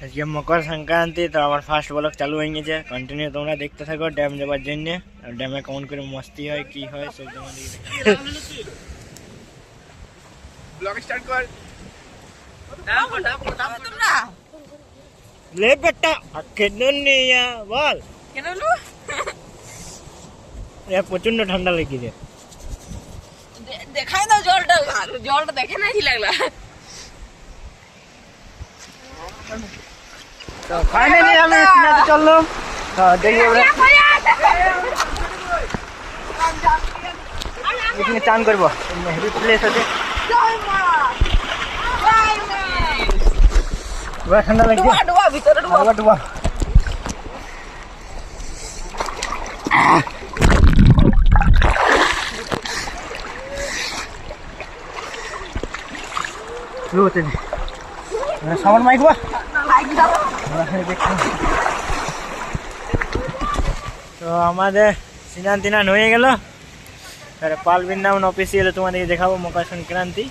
আজকে মকর সংক্রান্তি, তো আমার ফার্স্ট ব্লগ চালু হয়ে গেছে। কন্টিনিউ তোমরা দেখতে থাকো ড্যাম যাবার জন্য। আর ড্যামে কেমন করে মস্তি হয় কি হয় সব তোমাদের ব্লগ স্টার্ট কর। লে বেটা কেন নিয়া বল কেন প্রচন্ড ঠান্ডা লেগেছে। দেখাই দাও জলটা, জলটা দেখে না কি লাগলা। তো ফাইনালি আমি সিনাতে চললাম। দেখি এখানে চান করবো, হেভি প্লেস আছে। ঠান্ডা লাগছে, ডুবা ভিতরে ডুবা। ডুবা সামান মাইক তো আমাদের স্নান তিনান হয়ে গেল। পাল বৃন্দাবন অফিসিয়াল তোমাদেরকে দেখাবো মকর সংক্রান্তি।